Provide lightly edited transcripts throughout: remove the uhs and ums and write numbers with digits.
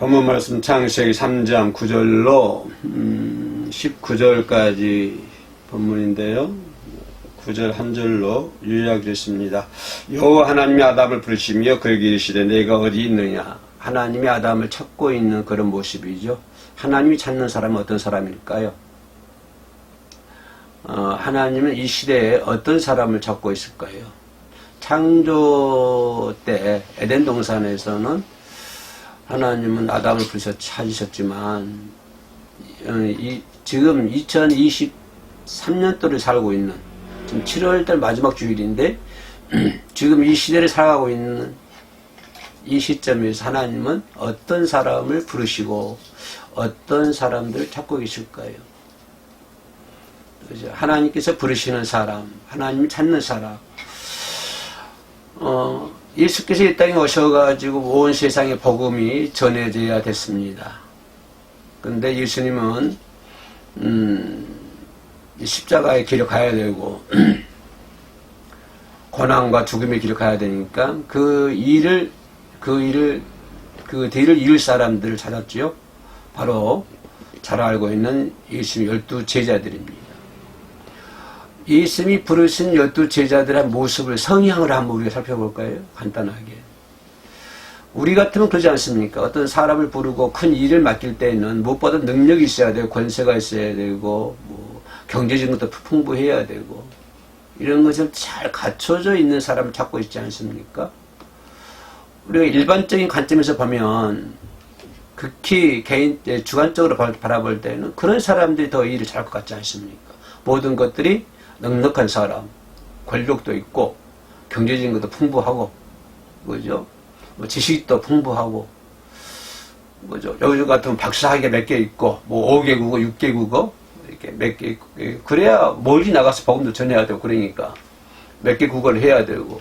본문 말씀 창세기 3장 9절로 19절까지 본문인데요. 9절 한 절로 요약됐습니다. 여호와 하나님이 아담을 부르시며 그에게 이르시되 내가 어디 있느냐. 하나님이 아담을 찾고 있는 그런 모습이죠. 하나님이 찾는 사람은 어떤 사람일까요? 하나님은 이 시대에 어떤 사람을 찾고 있을까요? 창조 때 에덴 동산에서는 하나님은 아담을 부르셔 찾으셨지만 지금 2023년도를 살고 있는 지금 7월달 마지막 주일인데 지금 이 시대를 살아가고 있는 이 시점에서 하나님은 어떤 사람을 부르시고 어떤 사람들을 찾고 계실까요? 그죠? 하나님께서 부르시는 사람, 하나님이 찾는 사람. 예수께서 이 땅에 오셔가지고 온 세상에 복음이 전해져야 됐습니다. 그런데 예수님은 십자가의 길을 가야 되고 고난과 죽음의 길을 가야 되니까 그 뒤를 이을 사람들을 찾았지요. 바로 잘 알고 있는 예수님 12제자들입니다. 예수님이 부르신 12제자들의 모습을, 성향을 한번 우리가 살펴볼까요? 간단하게. 우리 같으면 그러지 않습니까? 어떤 사람을 부르고 큰 일을 맡길 때는 무엇보다 능력이 있어야 되고 권세가 있어야 되고 경제적인 것도 풍부해야 되고 이런 것을 잘 갖춰져 있는 사람을 찾고 있지 않습니까? 우리가 일반적인 관점에서 보면 극히 주관적으로 바라볼 때는 그런 사람들이 더 일을 잘할 것 같지 않습니까? 모든 것들이 넉넉한 사람, 권력도 있고, 경제적인 것도 풍부하고, 그죠? 지식도 풍부하고, 그죠? 여기 같으면 박사학위가 몇 개 있고, 5개 국어, 6개 국어, 이렇게 몇 개 있고, 그래야 멀리 나가서 복음도 전해야 되고, 그러니까. 몇 개 국어를 해야 되고.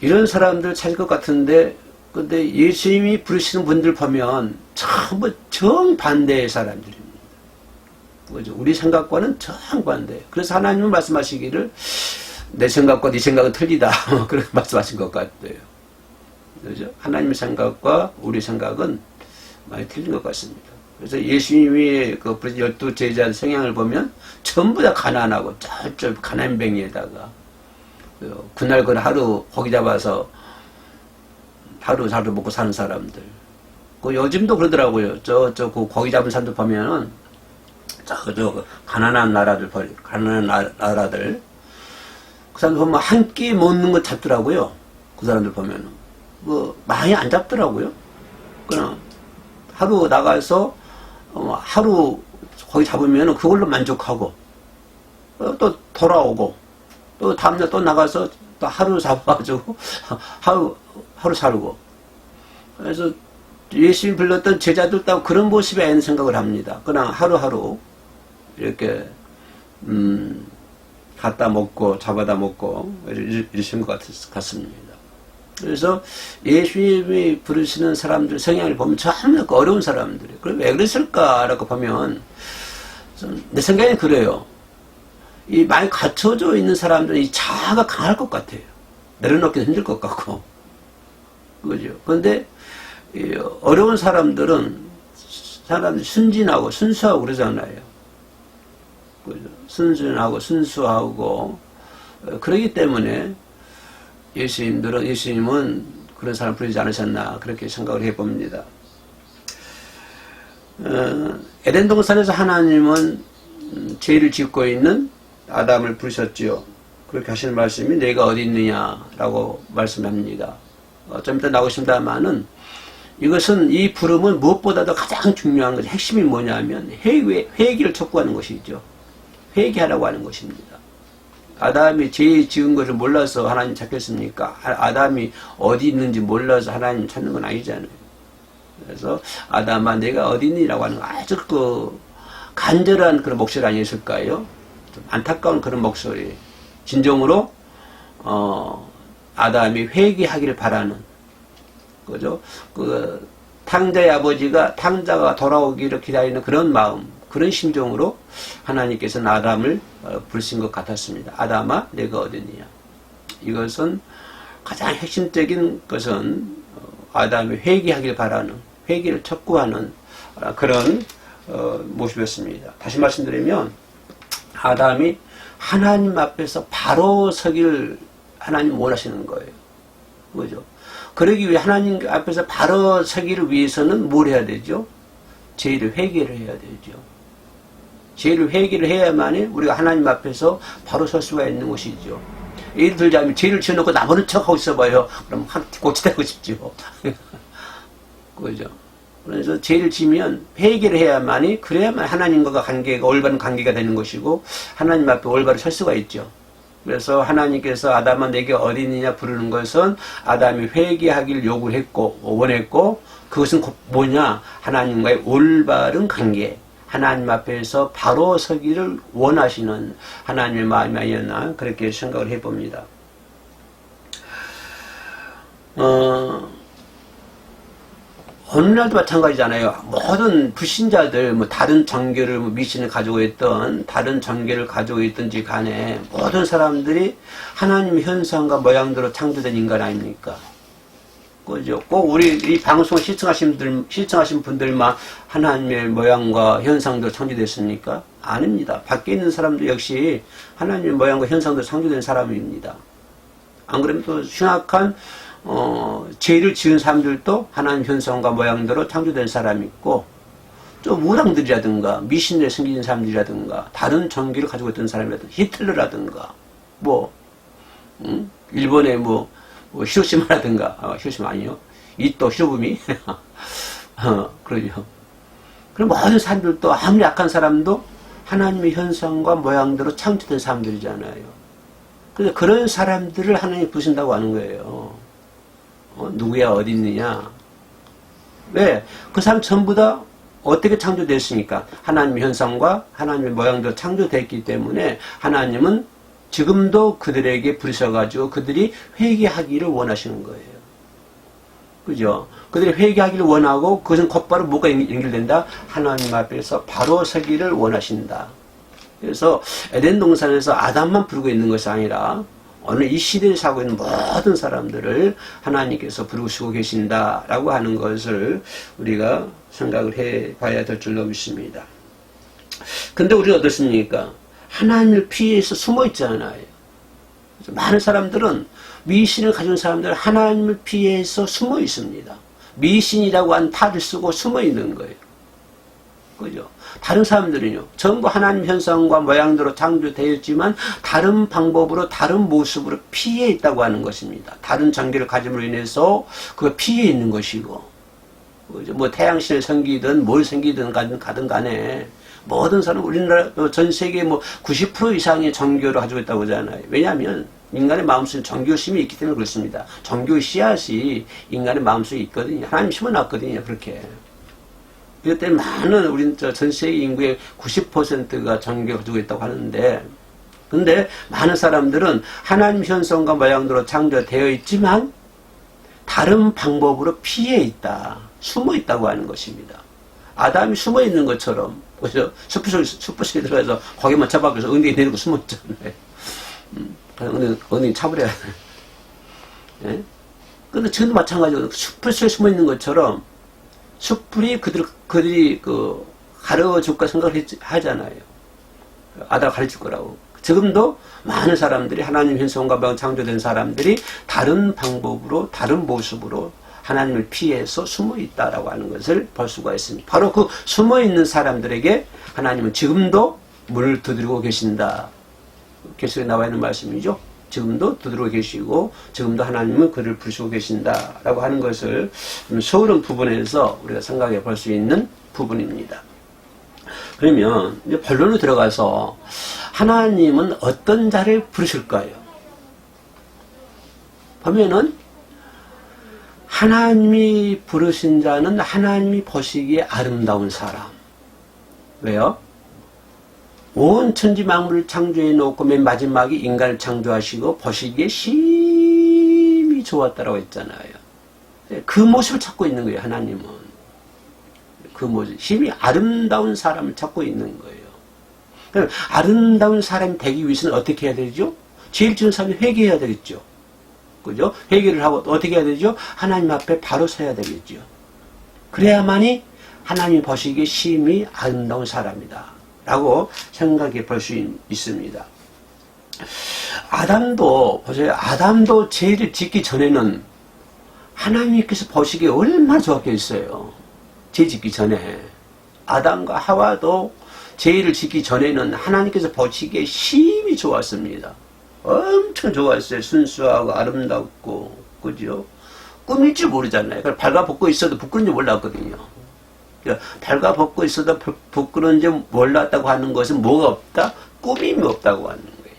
이런 사람들 찾을 것 같은데, 근데 예수님이 부르시는 분들 보면 전부 정반대의 사람들입니다. 그죠? 우리 생각과는 정반대. 그래서 하나님은 말씀하시기를 내 생각과 네 생각은 틀리다. 그렇게 말씀하신 것 같아요. 그죠? 하나님의 생각과 우리 생각은 많이 틀린 것 같습니다. 그래서 예수님이 그 12제자 성향을 보면 전부 다 가난하고 쩔쩔 가난뱅이에다가 그날 하루 고기 잡아서 하루 먹고 사는 사람들. 요즘도 그러더라고요. 그 고기 잡은 사람들 보면은 가난한 나라들, 그 사람들 보면 한 끼 먹는 거 잡더라고요. 그 사람들 보면은. 많이 안 잡더라고요. 그냥 하루 나가서, 하루 거기 잡으면은 그걸로 만족하고, 또 돌아오고, 또 다음날 또 나가서 또 하루 잡아가지고, 하루 살고. 그래서 예수님 불렀던 제자들도 그런 모습이 아닌 생각을 합니다. 그냥 하루하루 이렇게 갖다 먹고 잡아다 먹고 이러신 것 같습니다. 그래서 예수님이 부르시는 사람들 성향을 보면 참 어려운 사람들이에요. 그럼 왜 그랬을까라고 보면 내 생각에는 그래요. 이 많이 갖춰져 있는 사람들은 이 자아가 강할 것 같아요. 내려놓기도 힘들 것 같고. 그죠? 그런데 어려운 사람들은 순진하고 순수하고 그러잖아요. 그죠? 순진하고 순수하고 그러기 때문에 예수님은 그런 사람 부르지 않으셨나 그렇게 생각을 해봅니다. 에덴 동산에서 하나님은 죄를 짓고 있는 아담을 부르셨지요. 그렇게 하시는 말씀이 내가 어디 있느냐라고 말씀합니다. 좀 이따 나오신다마는 이것은 이 부름은 무엇보다도 가장 중요한 것이 핵심이 뭐냐면 회개를 촉구하는 것이죠. 회개하라고 하는 것입니다. 아담이 죄 지은 것을 몰라서 하나님 찾겠습니까? 아담이 어디 있는지 몰라서 하나님 찾는 건 아니잖아요. 그래서 아담아 내가 어디 있니라고 하는 거 아주 간절한 그런 목소리 아니었을까요? 좀 안타까운 그런 목소리. 진정으로 아담이 회개하기를 바라는 그죠? 탕자의 아버지가 탕자가 돌아오기를 기다리는 그런 마음, 그런 심정으로 하나님께서는 아담을 부르신 것 같았습니다. 아담아, 내가 어디냐? 이것은 가장 핵심적인 것은 아담이 회개하길 바라는 회개를 촉구하는 그런 모습이었습니다. 다시 말씀드리면 아담이 하나님 앞에서 바로 서기를 하나님 원하시는 거예요. 그죠? 그러기 위해 하나님 앞에서 바로 서기를 위해서는 뭘 해야 되죠? 죄를 회개를 해야 되죠. 죄를 회개를 해야만이 우리가 하나님 앞에서 바로 설 수가 있는 것이죠. 예를 들자면 죄를 지어놓고 나보는 척하고 있어봐요. 그럼 고치되고 싶죠. 그죠? 그래서 죄를 지면 회개를 해야만이 그래야만 하나님과 관계가 올바른 관계가 되는 것이고 하나님 앞에 올바로 설 수가 있죠. 그래서 하나님께서 아담아 내게 어디 있느냐 부르는 것은 아담이 회개하기를 요구를 했고 원했고 그것은 뭐냐? 하나님과의 올바른 관계, 하나님 앞에서 바로 서기를 원하시는 하나님의 마음이 아니었나 그렇게 생각을 해봅니다. 오늘날도 마찬가지잖아요. 모든 불신자들, 다른 종교를, 미신을 가지고 있던, 다른 종교를 가지고 있든지 간에 모든 사람들이 하나님의 현상과 모양대로 창조된 인간 아닙니까? 그죠? 꼭 우리 이 방송 시청하신 분들만 하나님의 모양과 현상대로 창조됐습니까? 아닙니다. 밖에 있는 사람도 역시 하나님의 모양과 현상대로 창조된 사람입니다. 안 그러면 또 흉악한 죄를 지은 사람들도 하나님 현상과 모양대로 창조된 사람이 있고 또 무당들이라든가 미신을 섬기는 사람들이라든가 다른 종교를 가지고 있던 사람이라든가 히틀러라든가 일본의 히로시마라든가 히로시마 아니요 이또 히로부미 그러죠. 그럼 모든 사람들도 아무리 약한 사람도 하나님의 현상과 모양대로 창조된 사람들이잖아요. 그래서 그런 사람들을 하나님이 부르신다고 하는 거예요. 누구야 어디 있느냐? 왜? 그 사람 전부 다 어떻게 창조됐습니까? 하나님의 현상과 하나님의 모양대로 창조됐기 때문에 하나님은 지금도 그들에게 부르셔가지고 그들이 회개하기를 원하시는 거예요. 그죠? 그들이 회개하기를 원하고 그것은 곧바로 뭐가 연결된다? 하나님 앞에서 바로 서기를 원하신다. 그래서 에덴 동산에서 아담만 부르고 있는 것이 아니라 오늘 이 시대에 살고 있는 모든 사람들을 하나님께서 부르시고 계신다라고 하는 것을 우리가 생각을 해 봐야 될 줄로 믿습니다. 근데 우리가 어떻습니까? 하나님을 피해서 숨어 있잖아요. 많은 사람들은 미신을 가진 사람들은 하나님을 피해서 숨어 있습니다. 미신이라고 한 탈을 쓰고 숨어 있는 거예요. 그죠? 다른 사람들은요, 전부 하나님 현상과 모양대로 창조되었지만 다른 방법으로 다른 모습으로 피해 있다고 하는 것입니다. 다른 종교를 가짐으로 인해서 그 피해 있는 것이고, 그죠? 태양신을 섬기든 뭘 섬기든 가든 간에 모든 사람 우리나라 전 세계 90% 이상의 종교를 가지고 있다고 하잖아요. 왜냐하면 인간의 마음속에 종교심이 있기 때문에 그렇습니다. 종교 씨앗이 인간의 마음속에 있거든요. 하나님 심어놨거든요. 그렇게. 그것 때문에 많은 우리 전 세계 인구의 90%가 종교를 가지고 있다고 하는데, 근데 많은 사람들은 하나님 현상과 모양대로 창조되어 있지만 다른 방법으로 피해 있다, 숨어 있다고 하는 것입니다. 아담이 숨어 있는 것처럼, 그죠? 숲 속에 들어가서 거기만 잡아서 엉덩이 내리고 숨어 있잖아요. 엉덩이 차버려야 돼. 예? 근데 지금도 마찬가지로 숲 속에 숨어 있는 것처럼 숲불이 그들이 가르쳐줄까 생각을 하잖아요. 아다가 가르칠 거라고. 지금도 많은 사람들이 하나님 현상과 모양 창조된 사람들이 다른 방법으로 다른 모습으로 하나님을 피해서 숨어 있다라고 하는 것을 볼 수가 있습니다. 바로 그 숨어 있는 사람들에게 하나님은 지금도 문을 두드리고 계신다. 계속에 나와 있는 말씀이죠. 지금도 두드리고 계시고 지금도 하나님은 그를 부르시고 계신다라고 하는 것을 서울은 부분에서 우리가 생각해 볼 수 있는 부분입니다. 그러면 이제 본론으로 들어가서 하나님은 어떤 자를 부르실까요? 보면은 하나님이 부르신 자는 하나님이 보시기에 아름다운 사람. 왜요? 온 천지 만물을 창조해 놓고 맨 마지막에 인간을 창조하시고 보시기에 심히 좋았다라고 했잖아요. 그 모습을 찾고 있는 거예요. 하나님은. 그 모습, 심히 아름다운 사람을 찾고 있는 거예요. 그럼 아름다운 사람이 되기 위해서는 어떻게 해야 되죠? 제일 지은 사람이 회개해야 되겠죠. 그죠? 회개를 하고 어떻게 해야 되죠? 하나님 앞에 바로 서야 되겠죠. 그래야만이 하나님 보시기에 심히 아름다운 사람이다 라고 생각해 볼 수 있습니다. 아담도 보세요. 아담도 죄를 짓기 전에는 하나님께서 보시기에 얼마나 좋았겠어요. 죄 짓기 전에 아담과 하와도 죄를 짓기 전에는 하나님께서 보시기에 심히 좋았습니다. 엄청 좋았어요. 순수하고 아름답고, 그죠? 꿈일 줄 모르잖아요. 그걸 발가벗고 있어도 부끄러운 줄 몰랐거든요. 발가벗고 있어도 부끄러운 줄 몰랐다고 하는 것은 뭐가 없다? 꾸밈이 없다고 하는 거예요.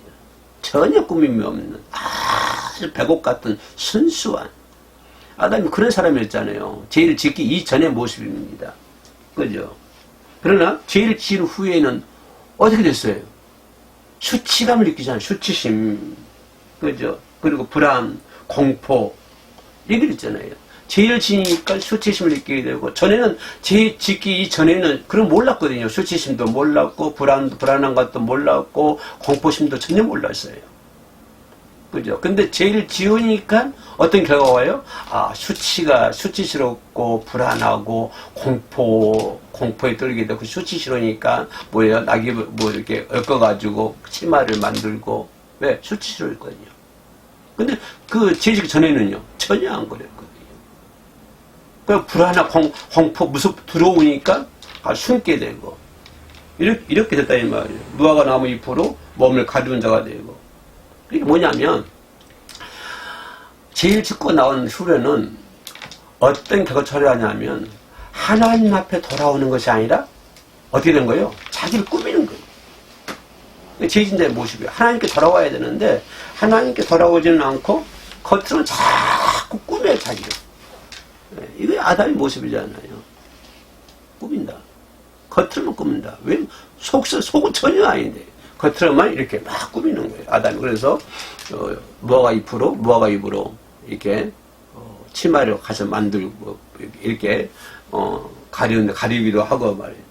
전혀 꾸밈이 없는 아주 백옥 같은 순수한 아담이 그런 사람이었잖아요. 죄를 짓기 이전의 모습입니다. 그죠? 그러나 죄를 지은 후에는 어떻게 됐어요? 수치감을 느끼잖아요. 수치심. 그죠? 그리고 불안, 공포. 이게 있잖아요. 죄를 지니까 수치심을 느끼게 되고, 전에는 죄 짓기 이전에는 그런 몰랐거든요. 수치심도 몰랐고, 불안한 것도 몰랐고, 공포심도 전혀 몰랐어요. 그죠? 근데 죄를 지으니까 어떤 결과가 와요? 아, 수치스럽고, 불안하고, 공포에 떨게 되고, 수치스러우니까, 뭐예요? 낙이 이렇게 엮어가지고, 치마를 만들고, 왜? 수치스러웠거든요. 근데 그 죄 짓기 전에는요, 전혀 안 그랬거든요. 그 불안하고, 공포, 들어오니까, 숨게 되고, 이렇게 됐다, 이 말이에요. 무화과 나무 잎으로 몸을 가리운 자가 되고, 이게 뭐냐면 죄를 짓고 나온 후에는 어떤 결과 처리하냐면 하나님 앞에 돌아오는 것이 아니라 어떻게 된 거예요? 자기를 꾸미는 거예요. 죄진 자의 모습이에요. 하나님께 돌아와야 되는데 하나님께 돌아오지는 않고 겉으로는 자꾸 꾸며요. 자기를. 이게 아담의 모습이잖아요. 꾸민다. 겉으로만 꾸민다. 왜? 속은 전혀 아닌데 겉으로만 이렇게 막 꾸미는 거예요. 아담이. 그래서 무화과 잎으로 이렇게 치마를 가서 만들고 이렇게 가리기도 하고 말이에요.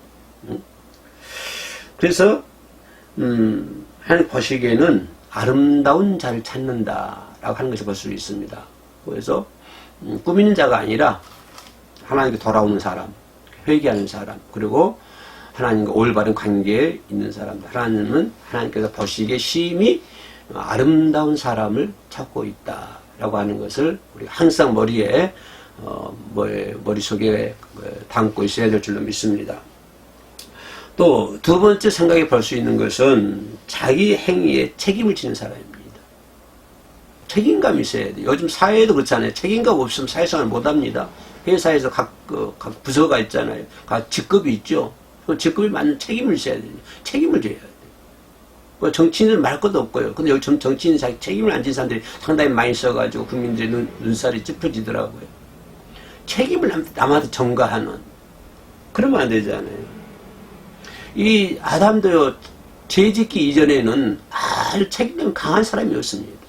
그래서 하나님 보시기에는 아름다운 자를 찾는다라고 하는 것을 볼 수 있습니다. 그래서 꾸미는 자가 아니라 하나님께 돌아오는 사람, 회개하는 사람, 그리고 하나님과 올바른 관계에 있는 사람들. 하나님은 하나님께서 보시기에 심히 아름다운 사람을 찾고 있다라고 하는 것을 우리 항상 머릿속에 담고 있어야 될 줄로 믿습니다. 또 두 번째 생각해 볼 수 있는 것은 자기 행위에 책임을 지는 사람입니다. 책임감이 있어야 돼요. 요즘 사회도 그렇잖아요. 책임감 없으면 사회생활 못합니다. 회사에서 각 부서가 있잖아요. 각 직급이 있죠. 그 직급에 맞는 책임을 져야 돼요. 책임을 져야 돼요. 정치인은 말 것도 없고요. 근데 여기 정치인 책임을 안 지는 사람들이 상당히 많이 써가지고 국민들의 눈살이 찌푸지더라고요. 책임을 남한테 전가하는. 그러면 안 되잖아요. 이 아담도요, 죄 짓기 이전에는 아주 책임감 강한 사람이었습니다.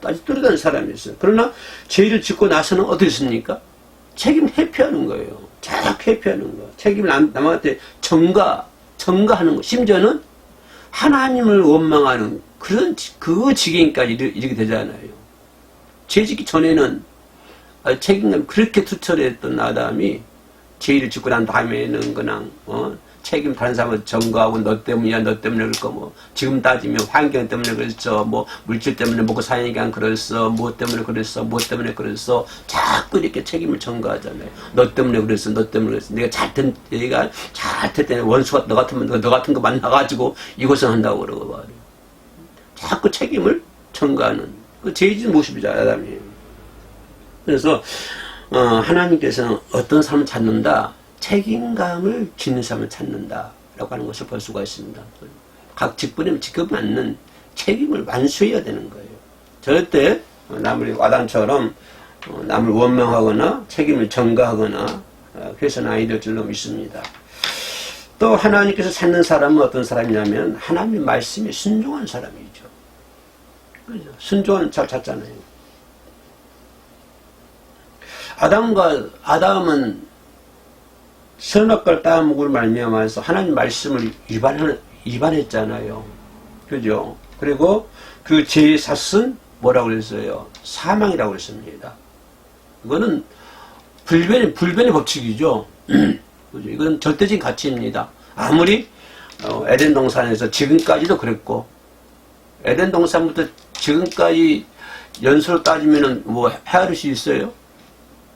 아주 뚜렷한 사람이었어요. 그러나 죄를 짓고 나서는 어떻게 했습니까? 책임을 회피하는 거예요. 쫙 회피하는 거. 책임을 남한테 전가하는 거. 심지어는 하나님을 원망하는 그 지경까지 이르게 되잖아요. 죄 짓기 전에는 책임감 그렇게 투철했던 아담이 죄를 짓고 난 다음에는 그냥 책임 다른 사람을 전가하고 너 때문이야 너 때문에 그럴 거 지금 따지면 환경 때문에 그랬어 물질 때문에 먹고 사니까 그랬어 뭐 때문에 그랬어 자꾸 이렇게 책임을 전가하잖아요. 너 때문에 그랬어 내가 잘됐더니 원수가 너 같은 거 만나가지고 이것을 한다고 그러고 말이에요. 자꾸 책임을 전가하는 그 죄진 모습이잖아요. 아담이. 그래서 하나님께서는 어떤 사람을 찾는다? 책임감을 지는 사람을 찾는다라고 하는 것을 볼 수가 있습니다. 각 직분에 맞는 책임을 완수해야 되는 거예요. 절대 아담처럼 남을 원망하거나 책임을 전가하거나 그래서는 아니 될 줄로 믿습니다. 또 하나님께서 찾는 사람은 어떤 사람이냐면 하나님의 말씀에 순종한 사람이죠. 그죠? 순종한 잘 찾잖아요. 아담은 선악과를 따먹을 말미암아서 하나님 말씀을 위반했잖아요. 그죠? 그리고 그 죄의 삭은 뭐라고 그랬어요? 사망이라고 그랬습니다. 이거는 불변의 법칙이죠. 그죠? 이건 절대적인 가치입니다. 아무리 에덴 동산에서 지금까지도 그랬고, 에덴 동산부터 지금까지 연수로 따지면은 뭐 헤아릴 수 있어요?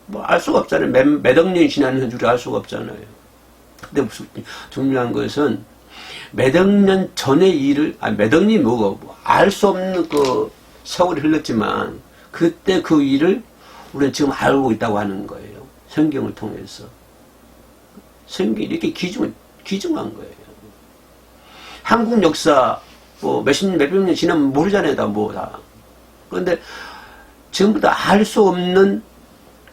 뭐 알 수가 없잖아요. 몇 억 년이 지났는 줄 알 수가 없잖아요. 근데 무슨 중요한 것은 몇 억 년 전의 일을, 몇 억 년이 뭐고, 알 수 없는 그 세월이 흘렀지만, 그때 그 일을 우리는 지금 알고 있다고 하는 거예요. 성경을 통해서. 성경이 이렇게 기증한 거예요. 한국 역사, 뭐 몇백 년 지나면 모르잖아요, 다 뭐 다. 그런데 전부 다 알 수 없는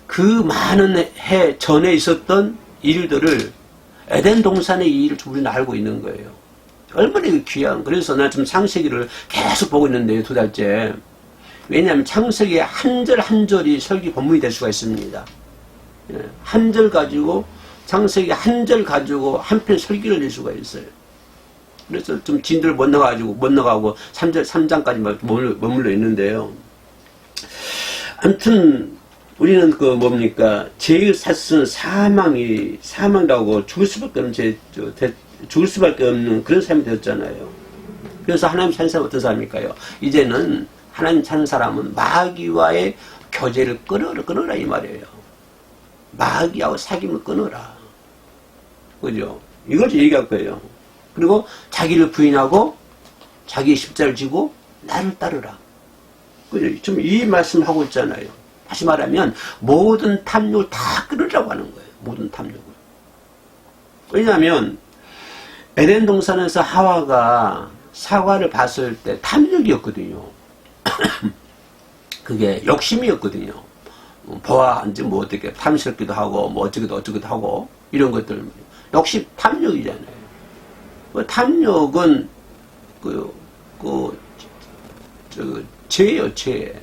그 많은 해 전에 있었던 일들을 에덴 동산의 일을 우리는 알고 있는 거예요. 얼마나 귀한. 그래서 나 지금 창세기를 계속 보고 있는데요, 2달째. 왜냐하면 창세기의 한 절 한 절이 설교 본문이 될 수가 있습니다. 한 절 가지고, 창세기 한 절 가지고 한 편 설교를 낼 수가 있어요. 그래서 좀 진도를 못 나가고 3장까지 머물러 있는데요. 아무튼 우리는 그 뭡니까, 죄의 삿은 사망이라고 죽을 수밖에 없는 그런 삶이 되었잖아요. 그래서 하나님 찾는 사람은 어떤 사람일까요? 이제는 하나님 찾는 사람은 마귀와의 교제를 끊어라 이 말이에요. 마귀하고 사귐을 끊어라. 그죠? 이걸 얘기할 거예요. 그리고 자기를 부인하고 자기 십자를 지고 나를 따르라. 그죠? 지금 이 말씀 하고 있잖아요. 다시 말하면 모든 탐욕을 다 끊으라고 하는 거예요. 모든 탐욕을. 왜냐하면 에덴 동산에서 하와가 사과를 봤을 때 탐욕이었거든요. 그게 욕심이었거든요. 보아한지 뭐 어떻게 탐스럽기도 하고 뭐 어쩌기도 하고 이런 것들 욕심 탐욕이잖아요. 탐욕은 죄예요, 죄.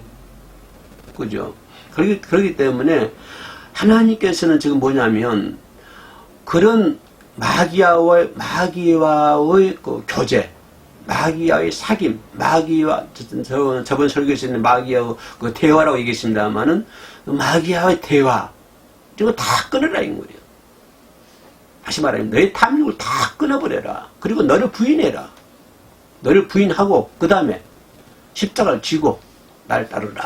그죠? 그렇기 때문에 하나님께서는 지금 뭐냐면 그런 마귀와의 그 교제, 마귀와의 사귐, 마귀와 저번 설교에서 있는 마귀와 그 대화라고 얘기했습니다만은 마귀와의 대화, 이거 다 끊으라 인 거예요. 다시 말하면 너의 탐욕을 다 끊어버려라. 그리고 너를 부인해라. 너를 부인하고 그 다음에 십자가를 지고 날 따르라.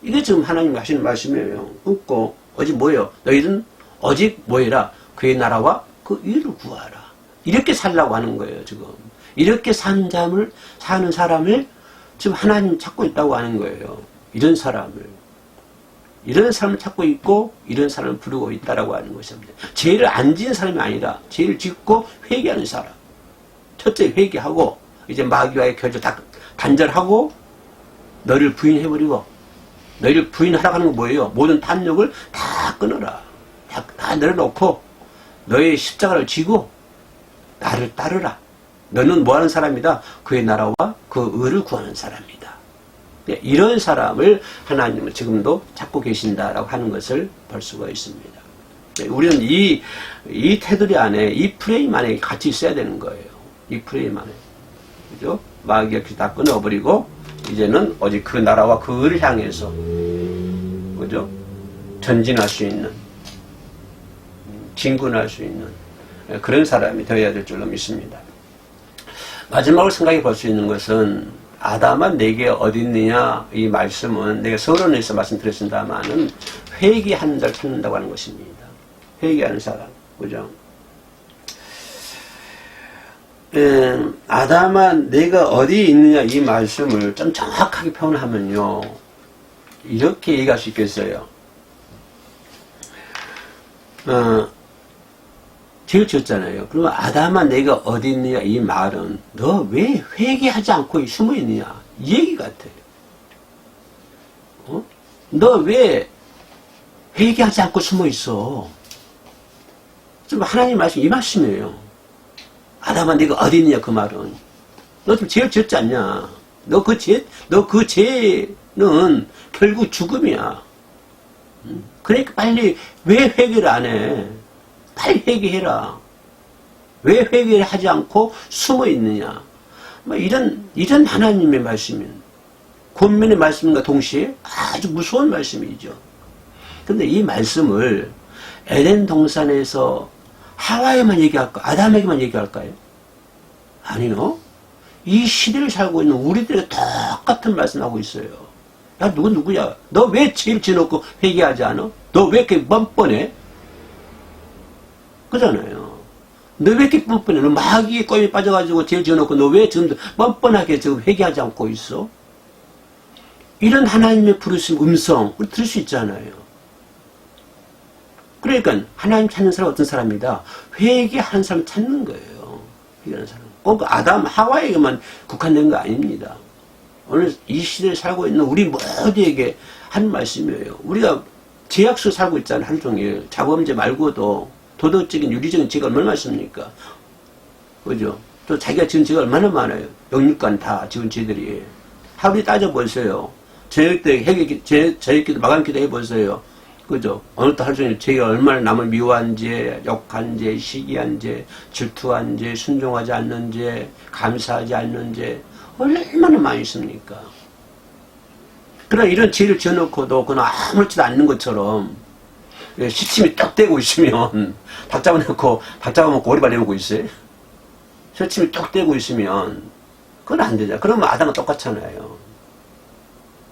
이게 지금 하나님 하시는 말씀이에요. 끊고 오직 뭐예요? 너희는 오직 뭐해라? 그의 나라와 그 의를 구하라. 이렇게 살라고 하는 거예요. 지금 이렇게 사는 사람을 지금 하나님 찾고 있다고 하는 거예요. 이런 사람을 찾고 있고 이런 사람을 부르고 있다라고 하는 것입니다. 죄를 안 지은 사람이 아니라 죄를 짓고 회개하는 사람. 첫째 회개하고 이제 마귀와의 교제 다 단절하고 너를 부인해버리고, 너를 부인하라고 하는 건 뭐예요? 모든 탐욕을 다 끊어라. 다 내려놓고 너의 십자가를 지고 나를 따르라. 너는 뭐하는 사람이다? 그의 나라와 그 의를 구하는 사람이다. 이런 사람을 하나님은 지금도 찾고 계신다라고 하는 것을 볼 수가 있습니다. 우리는 이 테두리 안에, 이 프레임 안에 같이 있어야 되는 거예요. 이 프레임 안에. 그죠? 마귀가 다 끊어버리고, 이제는 오직 그 나라와 그 의를 향해서, 그죠? 전진할 수 있는, 진군할 수 있는 그런 사람이 되어야 될 줄로 믿습니다. 마지막으로 생각해 볼 수 있는 것은, 아담아 내게 어디 있느냐 이 말씀은 내가 서론에서 말씀드렸습니다만은 회개하는 자를 찾는다고 하는 것입니다. 회개하는 사람, 그죠? 아담아 내가 어디 있느냐 이 말씀을 좀 정확하게 표현하면요, 이렇게 얘기할 수 있겠어요. 죄를 지었잖아요. 그러면 아담아 내가 어디 있느냐 이 말은 너 왜 회개하지 않고 숨어 있느냐 이 얘기 같아요. 너 왜 회개하지 않고 숨어 있어? 좀 하나님 말씀 이 말씀이에요. 아담아 내가 어디 있느냐 그 말은 너 좀 죄를 지었지 않냐? 너 그 죄는 결국 죽음이야. 그러니까 빨리 왜 회개를 안 해? 빨리 회개해라. 왜 회개를 하지 않고 숨어 있느냐? 이런 하나님의 말씀인, 권면의 말씀과 동시에 아주 무서운 말씀이죠. 근데 이 말씀을 에덴 동산에서 하와에만 얘기할까? 아담에게만 얘기할까요? 아니요. 이 시대를 살고 있는 우리들에게 똑같은 말씀하고 있어요. 야, 누구야? 너 왜 죄를 지어놓고 회개하지 않아? 너 왜 이렇게 뻔뻔해? 그잖아요. 너 왜 이렇게 뻔뻔해? 너 마귀의 꼬임에 빠져가지고 죄를 지어놓고 너 왜 지금 뻔뻔하게 지금 회개하지 않고 있어? 이런 하나님의 부르심 음성, 우리 들을 수 있잖아요. 그러니까 하나님 찾는 사람은 어떤 사람이다? 회개하는 사람 찾는 거예요. 회개하는 사람. 꼭 아담, 하와에게만 국한된 거 아닙니다. 오늘 이 시대에 살고 있는 우리 모두에게 하는 말씀이에요. 우리가 죄악 속에 살고 있잖아요. 하루 종일. 자범죄 말고도 도덕적인, 윤리적인 죄가 얼마나 많습니까? 그죠? 또 자기가 지은 죄가 얼마나 많아요. 영육간 다 지은 죄들이. 하루에 따져보세요. 저녁 때 저녁 기도, 마감 기도 해보세요. 그죠? 오늘도 하루 종일 죄가 얼마나 남을 미워한 죄, 욕한 죄, 시기한 죄, 질투한 죄, 순종하지 않는 죄, 감사하지 않는 죄, 얼마나 많이 있습니까? 그러나 이런 죄를 지어놓고도 그건 아무렇지도 않는 것처럼 시침이 딱 떼고 있으면 닭 잡아놓고 오리발 내먹고 있어요. 시침이 딱 떼고 있으면 그건 안 되잖아. 그러면 아담은 똑같잖아요.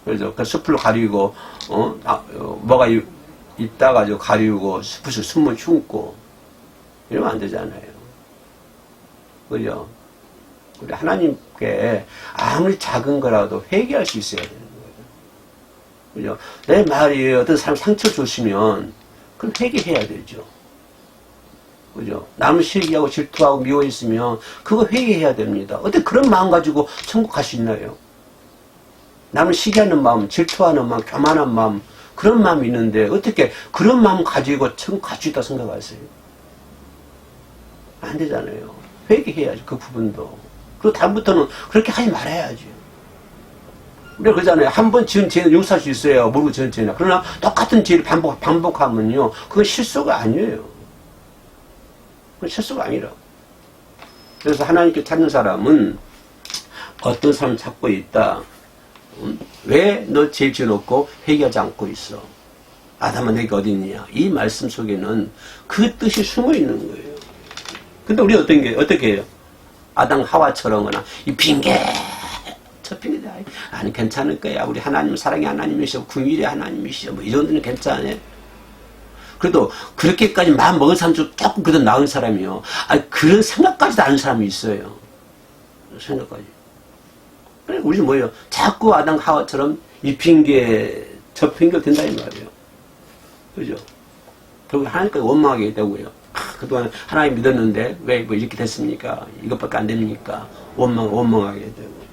그래서 그 숲을 가리고 뭐가 있다가지고 가리우고 숲에서 숨을 흉고 이러면 안 되잖아요. 그죠? 우리 하나님께 아무리 작은 거라도 회개할 수 있어야 되는 거예요. 그죠? 내 말이 어떤 사람 상처 주시면 그럼 회개해야 되죠. 그죠? 남을 시기하고 질투하고 미워했으면 그거 회개해야 됩니다. 어떻게 그런 마음 가지고 천국 갈 수 있나요? 남을 시기하는 마음, 질투하는 마음, 교만한 마음, 그런 마음이 있는데 어떻게 그런 마음 가지고 천국 갈 수 있다고 생각하세요? 안 되잖아요. 회개해야죠. 그 부분도. 그리고 다음부터는 그렇게 하지 말아야죠. 우리가 그러잖아요. 한 번 지은 죄는 용서할 수 있어요. 모르고 지은 죄나. 그러나 똑같은 죄를 반복하면요. 그건 실수가 아니에요. 그건 실수가 아니라. 그래서 하나님께 찾는 사람은 어떤 사람을 찾고 있다. 왜 너 죄 지어놓고 회개하지 않고 있어? 아담아 내가 어디 있느냐? 이 말씀 속에는 그 뜻이 숨어 있는 거예요. 근데 우리 어떻게 해요? 아담 하와처럼 이 핑계, 저 핑계, 아니 괜찮을 거야. 우리 하나님 사랑의 하나님이시오. 궁일의 하나님이시오. 뭐 이 정도는 괜찮아요. 그래도 그렇게까지 마음 먹은 사람 중 조금 그래도 나은 사람이요. 아니 그런 생각까지도 아는 사람이 있어요. 생각까지. 그래 우리는 뭐예요? 자꾸 아담 하와처럼 이 핑계, 저 핑계 된다 이 말이에요. 그죠? 결국 하나님까지 원망하게 되고요. 그동안 하나님 믿었는데 왜 뭐 이렇게 됐습니까? 이것밖에 안 됩니까? 원망하게 되고.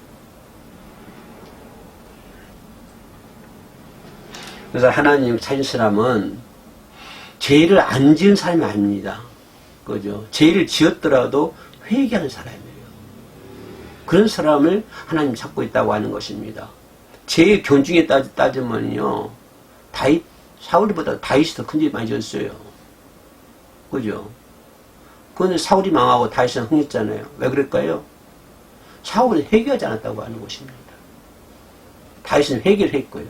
그래서 하나님 찾은 사람은 죄를 안 지은 사람이 아닙니다. 그죠? 죄를 지었더라도 회개하는 사람이에요. 그런 사람을 하나님 찾고 있다고 하는 것입니다. 죄의 경중에 따지면요, 사울이보다 다윗이 더 큰 죄 많이 지었어요. 그죠? 그건 사울이 망하고 다윗은 흥했잖아요. 왜 그럴까요? 사울은 회개하지 않았다고 하는 것입니다. 다윗은 회개를 했고요.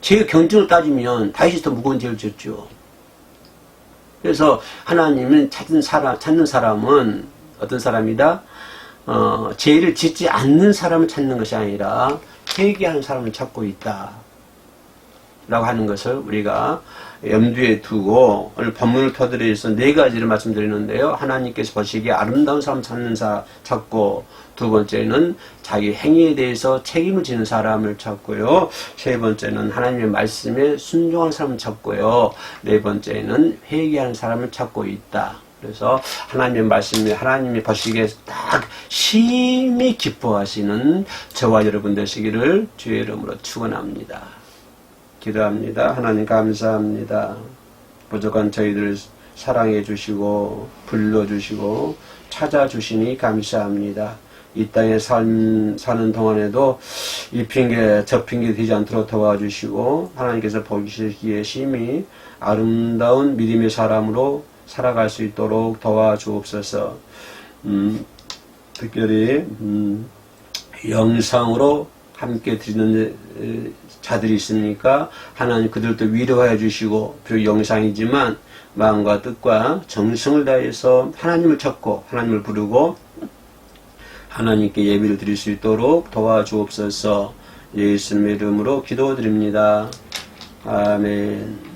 죄의 경중을 따지면 다윗이 더 무거운 죄를 지었죠. 그래서 하나님은 찾는 사람은 어떤 사람이다? 죄를 짓지 않는 사람을 찾는 것이 아니라 회개하는 사람을 찾고 있다. 라고 하는 것을 우리가 염두에 두고 오늘 본문을 토대로 해서 네 가지를 말씀드리는데요. 하나님께서 보시기에 아름다운 사람 찾고 두 번째는 자기 행위에 대해서 책임을 지는 사람을 찾고요. 세 번째는 하나님의 말씀에 순종하는 사람을 찾고요. 네 번째는 회개하는 사람을 찾고 있다. 그래서 하나님의 말씀에 하나님이 보시기에 딱 심히 기뻐하시는 저와 여러분 되시기를 주의 이름으로 축원합니다. 기도합니다. 하나님 감사합니다. 부족한 저희들 사랑해 주시고 불러주시고 찾아주시니 감사합니다. 이 땅에 사는 동안에도 이 핑계 저 핑계 되지 않도록 도와주시고 하나님께서 보시기에 심히 아름다운 믿음의 사람으로 살아갈 수 있도록 도와주옵소서. 특별히 영상으로 함께 드리는 자들이 있으니까 하나님 그들도 위로해 주시고, 비록 영상이지만 마음과 뜻과 정성을 다해서 하나님을 찾고 하나님을 부르고 하나님께 예배를 드릴 수 있도록 도와주옵소서. 예수님의 이름으로 기도드립니다. 아멘.